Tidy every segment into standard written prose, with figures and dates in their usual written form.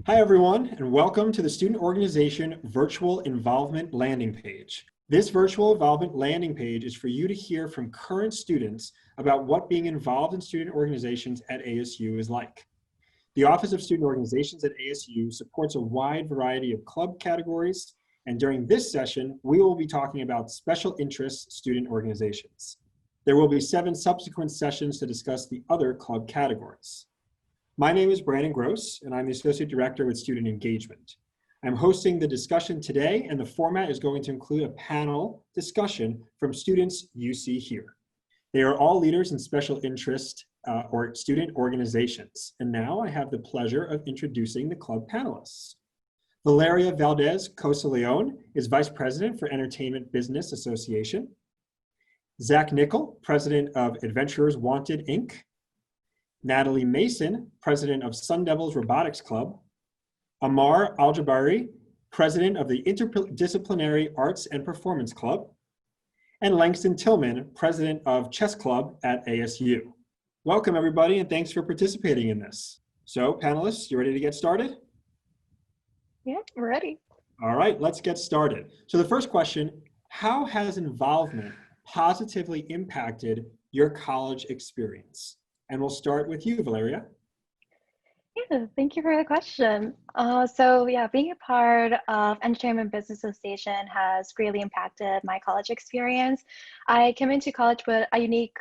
Hi, everyone, and welcome to the Student Organization Virtual Involvement Landing Page. This virtual involvement landing page is for you to hear from current students about what being involved in student organizations at ASU is like. The Office of Student Organizations at ASU supports a wide variety of club categories, and during this session, we will be talking about special interest student organizations. There will be 7 subsequent sessions to discuss the other club categories. My name is Brandon Gross, and I'm the Associate Director with Student Engagement. I'm hosting the discussion today, and the format is going to include a panel discussion from students you see here. They are all leaders in special interest or student organizations. And now I have the pleasure of introducing the club panelists. Valeria Valdez Cosa-Leon is Vice President for Entertainment Business Association. Zach Nickel, President of Adventurers Wanted, Inc. Natalie Mason, President of Sun Devils Robotics Club. Amar Aljabari, President of the Interdisciplinary Arts and Performance Club. And Langston Tillman, President of Chess Club at ASU. Welcome, everybody, and thanks for participating in this. So, panelists, you ready to get started? Yeah, we're ready. All right, let's get started. So the first question, how has involvement positively impacted your college experience? And we'll start with you, Valeria. Yeah, thank you for the question. Being a part of Entertainment Business Association has greatly impacted my college experience. I came into college with a unique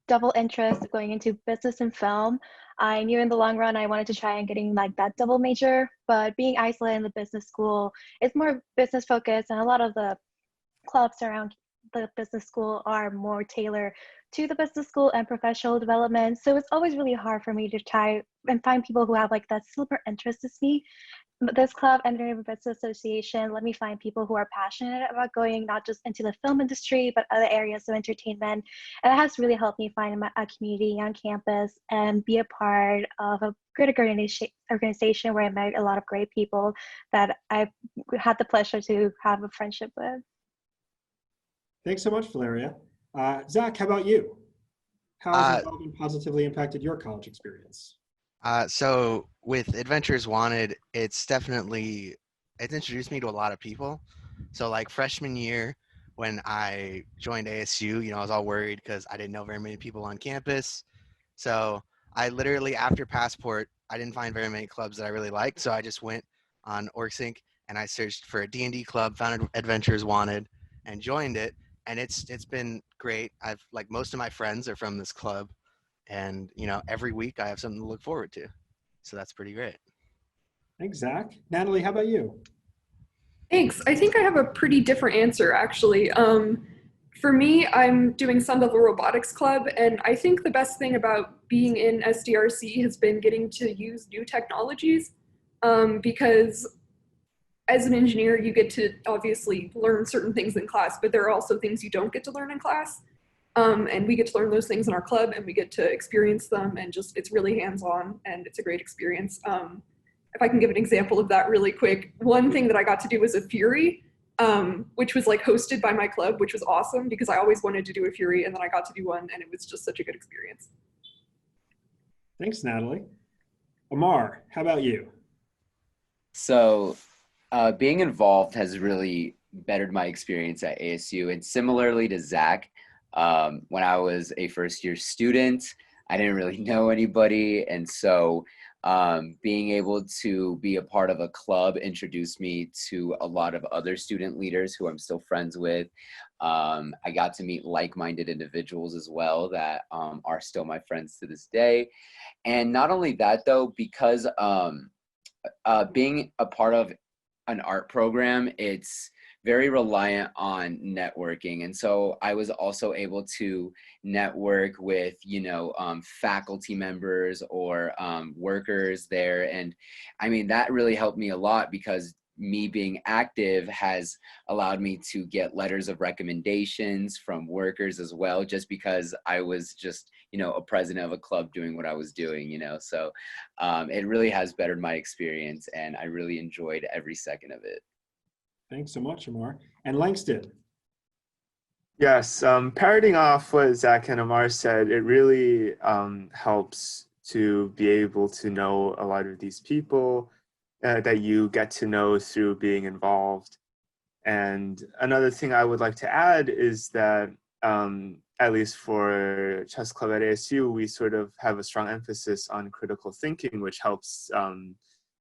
double interest going into business and film. I knew in the long run I wanted to try and getting like that double major, but being isolated in the business school, it's more business focused, and a lot of the clubs around the business school are more tailored to the business school and professional development. So it's always really hard for me to try and find people who have like that similar interest as me. But this club, Entertainment Business Association, let me find people who are passionate about going not just into the film industry, but other areas of entertainment. And it has really helped me find a community on campus and be a part of a great organization where I met a lot of great people that I've had the pleasure to have a friendship with. Thanks so much, Valeria. Zach, how about you? How has involvement positively impacted your college experience? So with Adventures Wanted, it's introduced me to a lot of people. So like freshman year, when I joined ASU, I was all worried because I didn't know very many people on campus. So I literally, after Passport, I didn't find very many clubs that I really liked. So I just went on OrgSync and I searched for a D&D club, found Adventures Wanted, and joined it. And it's been great. Most of my friends are from this club. And, every week I have something to look forward to. So that's pretty great. Thanks, Zach. Natalie, how about you? Thanks. I think I have a pretty different answer, actually. For me, I'm doing Sun Devil Robotics Club, and I think the best thing about being in SDRC has been getting to use new technologies, because as an engineer, you get to obviously learn certain things in class, but there are also things you don't get to learn in class. And we get to learn those things in our club, and we get to experience them, and it's really hands-on, and it's a great experience. If I can give an example of that really quick, one thing that I got to do was a Fury, which was like hosted by my club, which was awesome because I always wanted to do a Fury, and then I got to do one, and it was just such a good experience. Thanks, Natalie. Amar, how about you? So being involved has really bettered my experience at ASU, and similarly to Zach, when I was a first-year student, I didn't really know anybody, and so being able to be a part of a club introduced me to a lot of other student leaders who I'm still friends with. I got to meet like-minded individuals as well that are still my friends to this day. And not only that, though, because being a part of an art program, it's very reliant on networking. And so I was also able to network with, faculty members or workers there. And I mean, that really helped me a lot because me being active has allowed me to get letters of recommendations from workers as well, just because I was just, a president of a club doing what I was doing, so it really has bettered my experience, and I really enjoyed every second of it. Thanks so much, Amar. And Langston. Yes, parroting off what Zach and Amar said, it really helps to be able to know a lot of these people that you get to know through being involved. And another thing I would like to add is that, at least for chess club at ASU, we sort of have a strong emphasis on critical thinking, which helps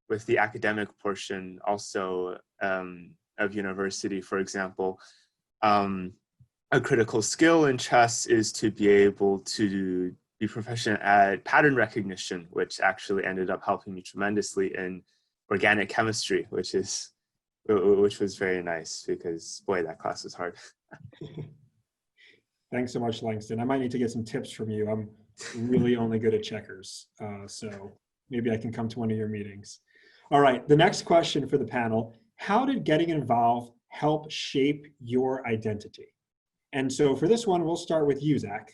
with the academic portion also of university. For example, a critical skill in chess is to be able to be proficient at pattern recognition, which actually ended up helping me tremendously in organic chemistry, which was very nice because, boy, that class was hard. Thanks so much, Langston. I might need to get some tips from you. I'm really only good at checkers, so maybe I can come to one of your meetings. All right, the next question for the panel: how did getting involved help shape your identity? And so for this one, we'll start with you, Zach.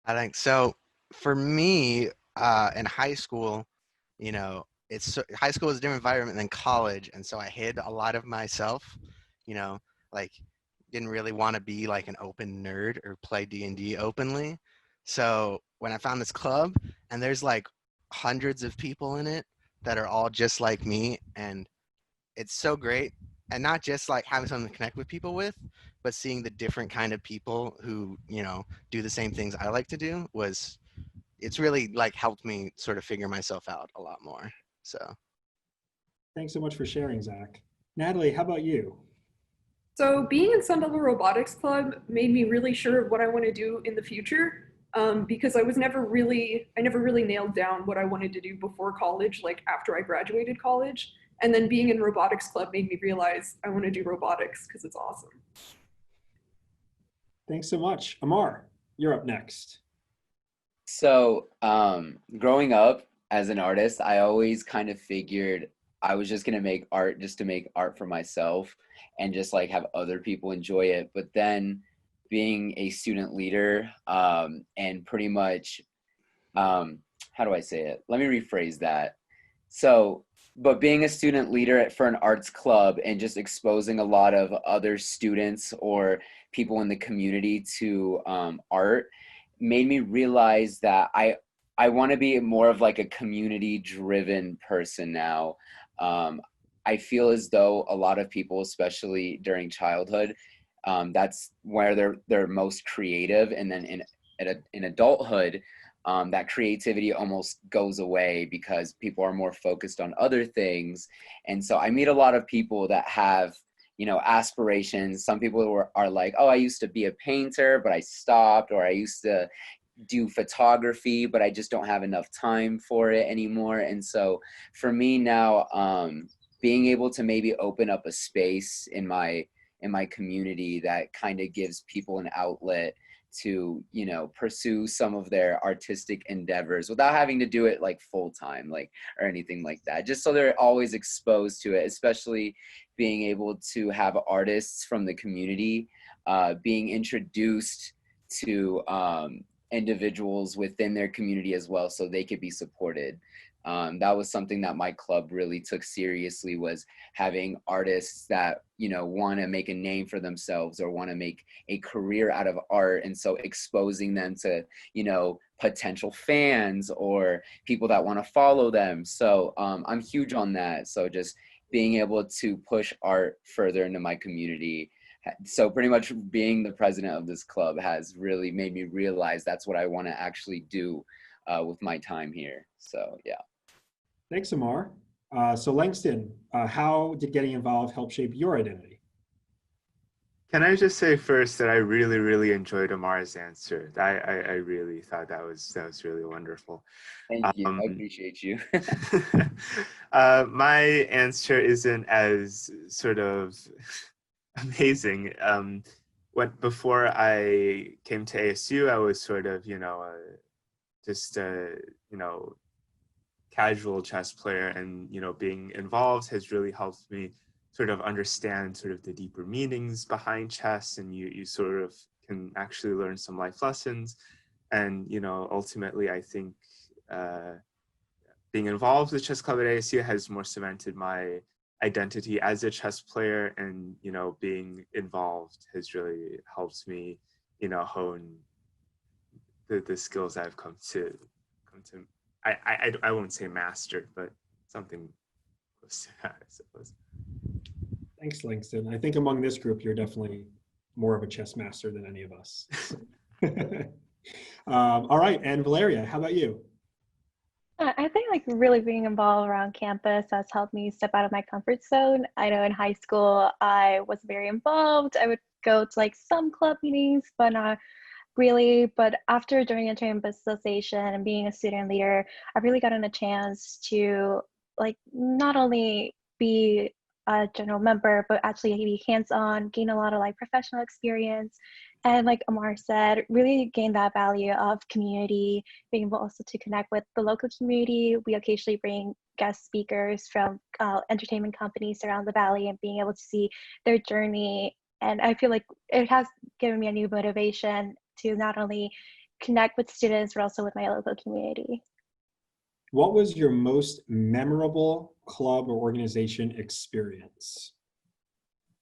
I think so. For me, in high school, you know, high school is a different environment than college, and so I hid a lot of myself. You know, like didn't really want to be like an open nerd or play D&D openly. So when I found this club, and there's like hundreds of people in it that are all just like me, and it's so great. And not just like having something to connect with people with, but seeing the different kind of people who, you know, do the same things I like to do it's really like helped me sort of figure myself out a lot more. So Thanks so much for sharing, Zach. Natalie, how about you? So being in Sun Devil Robotics Club made me really sure of what I want to do in the future, because I never really nailed down what I wanted to do before college, like after I graduated college. And then being in Robotics Club made me realize I want to do robotics because it's awesome. Thanks so much. Amar, you're up next. So, growing up as an artist, I always kind of figured I was just gonna make art just to make art for myself and just like have other people enjoy it. But then being a student leader, and pretty much, how do I say it? Let me rephrase that. So, but being a student leader for an arts club and just exposing a lot of other students or people in the community to art made me realize that I want to be more of like a community driven person now. Um, I feel as though a lot of people, especially during childhood, that's where they're most creative, and then in adulthood, that creativity almost goes away because people are more focused on other things. And so I meet a lot of people that have, you know, aspirations. Some people are like, oh, I used to be a painter, but I stopped, or I used to do photography, but I just don't have enough time for it anymore. And so for me now, being able to maybe open up a space in my community that kind of gives people an outlet to, you know, pursue some of their artistic endeavors without having to do it like full time, like, or anything like that, just so they're always exposed to it, especially being able to have artists from the community being introduced to individuals within their community as well, so they could be supported. That was something that my club really took seriously, was having artists that, you know, want to make a name for themselves or want to make a career out of art. And so exposing them to, you know, potential fans or people that want to follow them. So I'm huge on that. So just being able to push art further into my community. So pretty much being the president of this club has really made me realize that's what I want to actually do with my time here. So yeah. Thanks, Amar. So Langston, how did getting involved help shape your identity? Can I just say first that I really, really enjoyed Amar's answer. I really thought that was really wonderful. Thank you. I appreciate you. My answer isn't as sort of amazing. Before I came to ASU, I was sort of, you know, just you know, casual chess player, and, you know, being involved has really helped me sort of understand sort of the deeper meanings behind chess, and you sort of can actually learn some life lessons. And, you know, ultimately, I think being involved with Chess Club at ASU has more cemented my identity as a chess player, and, you know, being involved has really helped me, you know, hone the skills I've come to I won't say master, but something close to that, I suppose. Thanks, Langston. I think among this group, you're definitely more of a chess master than any of us. All right, and Valeria, how about you? I think like really being involved around campus has helped me step out of my comfort zone. I know in high school I was very involved. I would go to like some club meetings, but not really. But after joining Entertainment Business Association and being a student leader, I've really gotten a chance to like not only be a general member, but actually be hands-on, gain a lot of like professional experience. And like Amar said, really gain that value of community, being able also to connect with the local community. We occasionally bring guest speakers from entertainment companies around the valley and being able to see their journey. And I feel like it has given me a new motivation to not only connect with students, but also with my local community. What was your most memorable club or organization experience?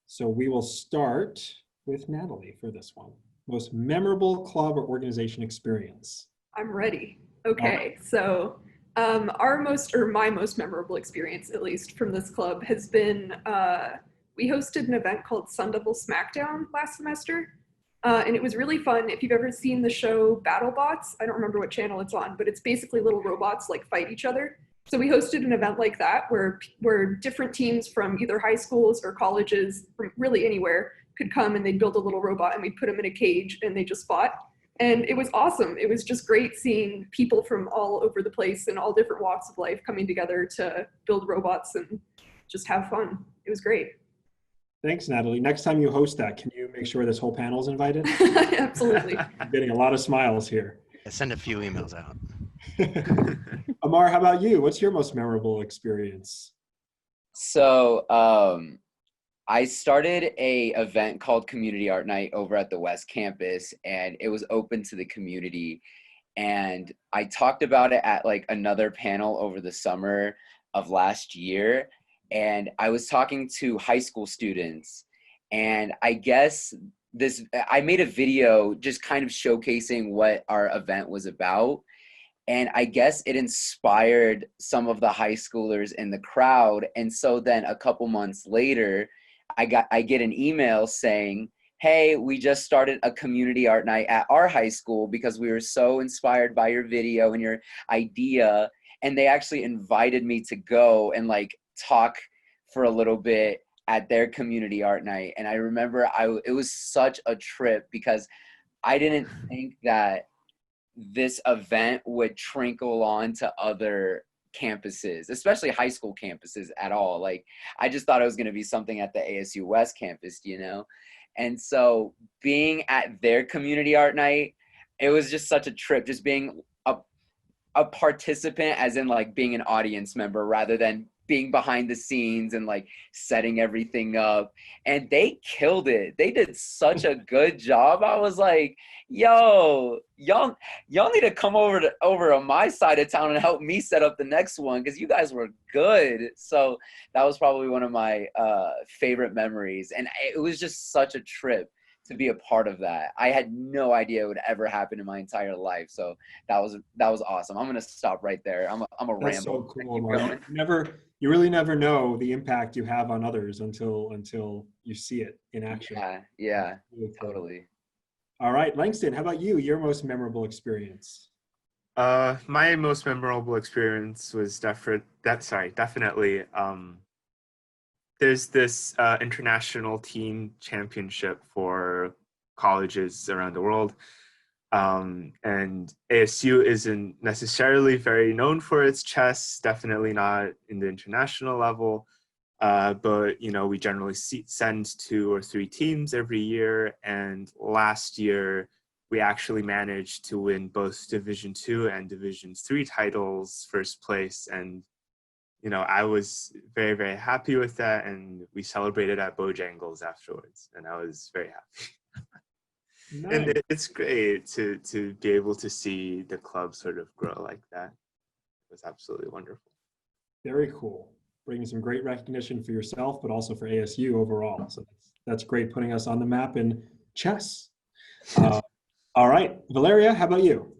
So we will start with Natalie for this one. Most memorable club or organization experience. I'm ready. Okay, so my most memorable experience, at least from this club, has been we hosted an event called Sun Devil Smackdown last semester. And it was really fun. If you've ever seen the show BattleBots, I don't remember what channel it's on, but it's basically little robots like fight each other. So we hosted an event like that where different teams from either high schools or colleges, from really anywhere, could come and they'd build a little robot and we'd put them in a cage and they just fought. And it was awesome. It was just great seeing people from all over the place and all different walks of life coming together to build robots and just have fun. It was great. Thanks, Natalie. Next time you host that, can you make sure this whole panel is invited? Absolutely. I'm getting a lot of smiles here. Send a few emails out. Amar, how about you? What's your most memorable experience? So I started a event called Community Art Night over at the West Campus, and it was open to the community. And I talked about it at like another panel over the summer of last year. And I was talking to high school students, and I guess I made a video just kind of showcasing what our event was about. And I guess it inspired some of the high schoolers in the crowd. And so then a couple months later, I get an email saying, hey, we just started a community art night at our high school because we were so inspired by your video and your idea. And they actually invited me to go and like talk for a little bit at their community art night. And I remember it was such a trip because I didn't think that this event would trickle on to other campuses, especially high school campuses at all. Like, I just thought it was going to be something at the ASU West campus, you know? And so being at their community art night, it was just such a trip, just being a participant, as in like being an audience member rather than being behind the scenes and like setting everything up. And they killed it. They did such a good job. I was like, yo, y'all need to come over on my side of town and help me set up the next one, because you guys were good. So that was probably one of my favorite memories. And it was just such a trip to be a part of that. I had no idea it would ever happen in my entire life. So that was awesome. I'm gonna stop right there. I'm a That's ramble. so cool, Amar. You really never know the impact you have on others until you see it in action. Yeah, Really cool. totally. All right, Langston, how about you? Your most memorable experience? My most memorable experience was definitely. There's this international team championship for colleges around the world. And ASU isn't necessarily very known for its chess, definitely not in the international level. But, you know, we generally send 2 or 3 teams every year. And last year, we actually managed to win both Division II and Division III titles, first place. And, you know, I was very, very happy with that. And we celebrated at Bojangles afterwards. And I was very happy. Nice. And it's great to be able to see the club sort of grow like that. It was absolutely wonderful. Very cool. Bringing some great recognition for yourself, but also for ASU overall. So that's great, putting us on the map in chess. All right, Valeria, how about you?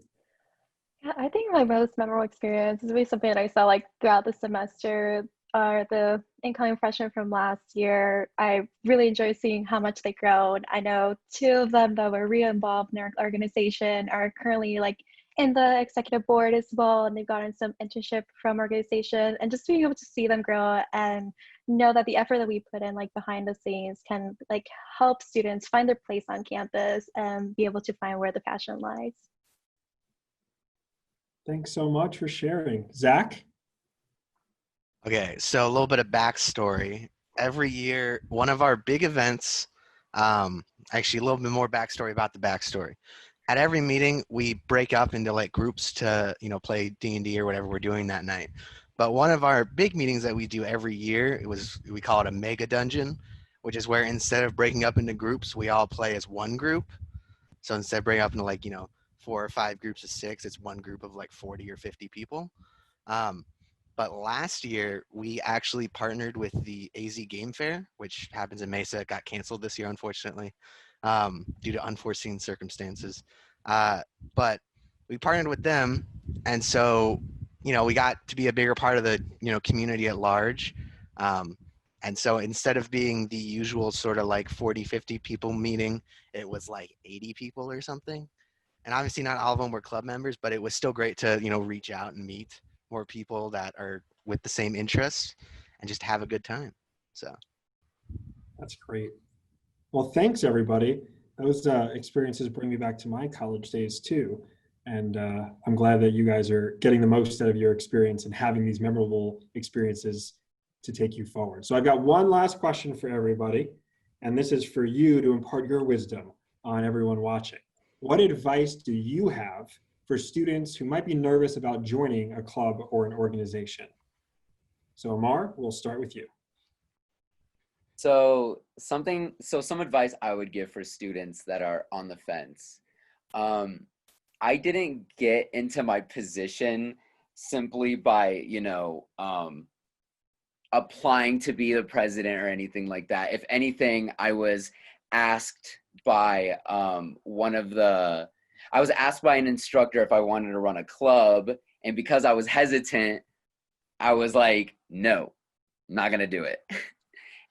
Yeah, I think my most memorable experience is really something that I saw like throughout the semester. are the incoming freshmen from last year, I really enjoy seeing how much they grown. I know two of them that were re-involved in our organization are currently like in the executive board as well, and they've gotten some internship from organization, and just being able to see them grow and know that the effort that we put in like behind the scenes can like help students find their place on campus and be able to find where the passion lies. Thanks so much for sharing. Zach? Okay, so a little bit of backstory. Every year, one of our big events, actually a little bit more backstory about the backstory. At every meeting, we break up into like groups to, play D&D or whatever we're doing that night. But one of our big meetings that we do every year, we call it a mega dungeon, which is where instead of breaking up into groups, we all play as one group. So instead of breaking up into like, 4 or 5 groups of 6, it's one group of like 40 or 50 people. But last year, we actually partnered with the AZ Game Fair, which happens in Mesa. It got canceled this year, unfortunately, due to unforeseen circumstances. But we partnered with them, and so, we got to be a bigger part of the, community at large. And so instead of being the usual sort of like 40, 50 people meeting, it was like 80 people or something. And obviously not all of them were club members, but it was still great to, reach out and meet more people that are with the same interests and just have a good time. So That's great. Well, thanks everybody. Those experiences bring me back to my college days too. And I'm glad that you guys are getting the most out of your experience and having these memorable experiences to take you forward. So I've got one last question for everybody, and this is for you to impart your wisdom on everyone watching. What advice do you have for students who might be nervous about joining a club or an organization? So Amar, we'll start with you. So some advice I would give for students that are on the fence. I didn't get into my position simply by, applying to be the president or anything like that. If anything, I was asked by I was asked by an instructor if I wanted to run a club, and because I was hesitant, I was like, no, I'm not gonna do it.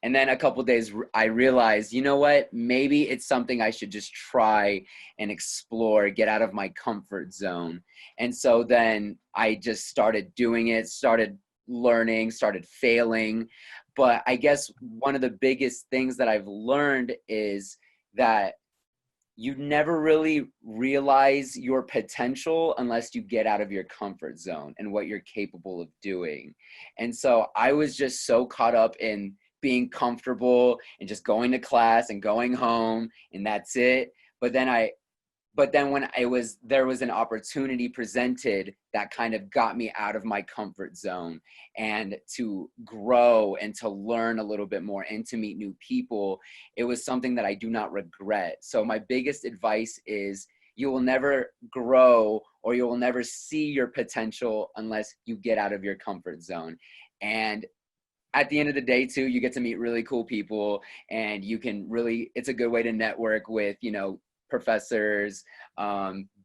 And then a couple days, I realized, you know what, maybe it's something I should just try and explore, get out of my comfort zone. And so then I just started doing it, started learning, started failing. But I guess one of the biggest things that I've learned is that you never really realize your potential unless you get out of your comfort zone and what you're capable of doing. And so I was just so caught up in being comfortable and just going to class and going home and that's it. But then when there was an opportunity presented that kind of got me out of my comfort zone and to grow and to learn a little bit more and to meet new people, it was something that I do not regret. So my biggest advice is you will never grow or you will never see your potential unless you get out of your comfort zone. And at the end of the day too, you get to meet really cool people and it's a good way to network with, professors,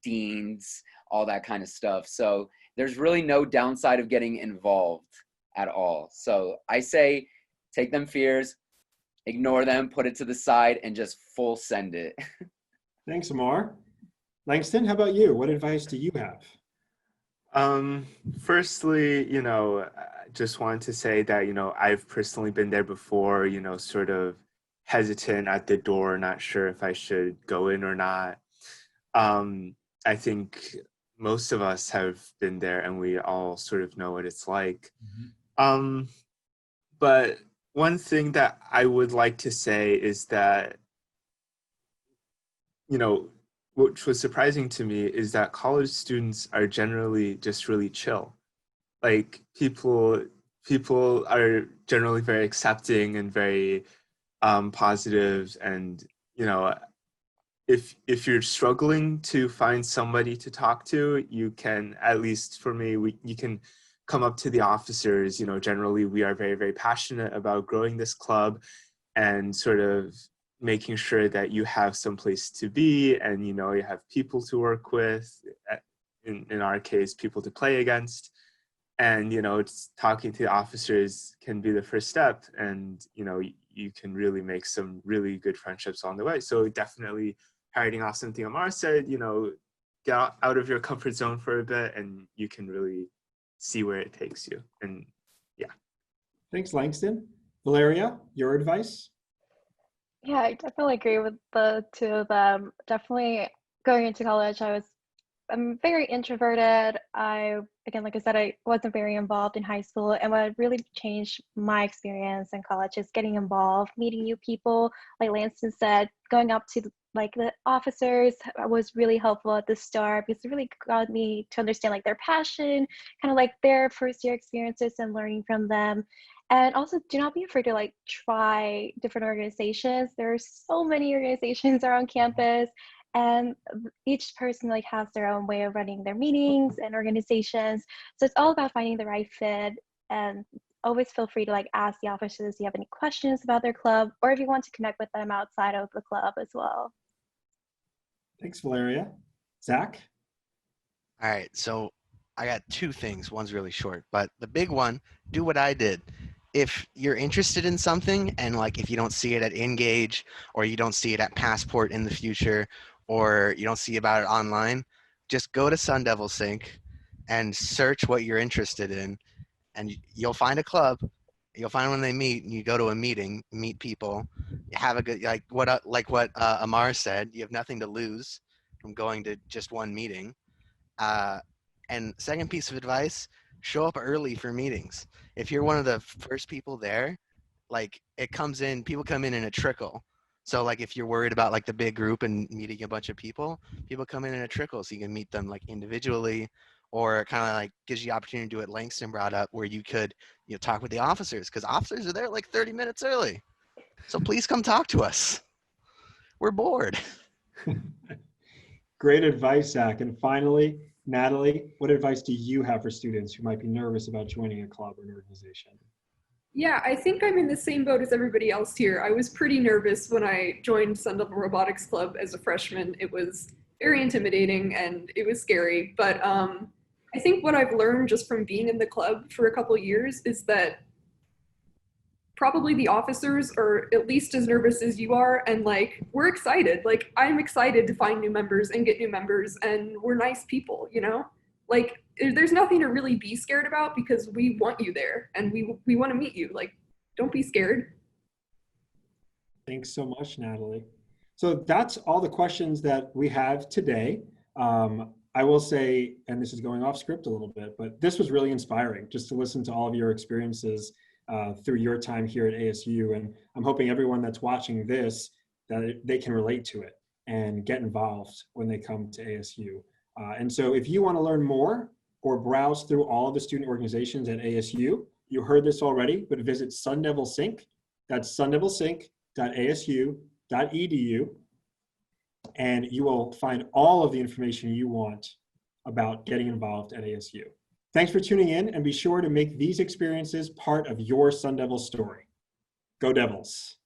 deans, all that kind of stuff. So there's really no downside of getting involved at all. So I say, take them fears, ignore them, put it to the side, and just full send it. Thanks, Amar. Langston, how about you? What advice do you have? Firstly, I just wanted to say that, I've personally been there before, sort of hesitant at the door, not sure if I should go in or not. I think most of us have been there and we all sort of know what it's like. Mm-hmm. But one thing that I would like to say is that, which was surprising to me is that college students are generally just really chill. Like people are generally very accepting and very positive, and if you're struggling to find somebody to talk to, you can, at least for me, you can come up to the officers. Generally we are very, very passionate about growing this club and sort of making sure that you have some place to be and you have people to work with, in our case people to play against. And, it's talking to the officers can be the first step. And, you can really make some really good friendships on the way. So definitely parroting off something Amar said, get out of your comfort zone for a bit and you can really see where it takes you. And yeah. Thanks, Langston. Valeria, your advice? Yeah, I definitely agree with the two of them. Definitely going into college, I'm very introverted. Again, like I said, I wasn't very involved in high school. And what really changed my experience in college is getting involved, meeting new people. Like Lanston said, going up to the officers was really helpful at the start because it really got me to understand like their passion, kind of like their first year experiences and learning from them. And also, do not be afraid to like try different organizations. There are so many organizations around campus, and each person like has their own way of running their meetings and organizations. So it's all about finding the right fit. And always feel free to like ask the officers if you have any questions about their club, or if you want to connect with them outside of the club as well. Thanks, Valeria. Zach? All right, so I got two things. One's really short, but the big one, do what I did. If you're interested in something and like if you don't see it at Engage or you don't see it at Passport in the future or you don't see about it online, just go to Sun Devil Sync and search what you're interested in and you'll find a club. You'll find when they meet and you go to a meeting, meet people, have a good, like what Amar said, you have nothing to lose from going to just one meeting. And second piece of advice, show up early for meetings. If you're one of the first people there, like people come in a trickle. So like if you're worried about like the big group and meeting a bunch of people come in a trickle so you can meet them like individually, or kind of like gives you the opportunity to do what Langston brought up where you could, talk with the officers because officers are there like 30 minutes early. So please come talk to us. We're bored. Great advice, Zach. And finally, Natalie, what advice do you have for students who might be nervous about joining a club or an organization? Yeah, I think I'm in the same boat as everybody else here. I was pretty nervous when I joined Sun Devil Robotics Club as a freshman. It was very intimidating and it was scary. But I think what I've learned just from being in the club for a couple of years is that probably the officers are at least as nervous as you are, and like we're excited. Like I'm excited to find new members and get new members, and we're nice people, like there's nothing to really be scared about because we want you there and we want to meet you. Like don't be scared. Thanks so much, Natalie. So that's all the questions that we have today. I will say, and this is going off script a little bit, but this was really inspiring just to listen to all of your experiences through your time here at ASU. And I'm hoping everyone that's watching this, that they can relate to it and get involved when they come to ASU. And so if you want to learn more or browse through all of the student organizations at ASU, you heard this already, but visit Sun Devil Sync. That's sundevilsync.asu.edu. And you will find all of the information you want about getting involved at ASU. Thanks for tuning in, and be sure to make these experiences part of your Sun Devil story. Go Devils!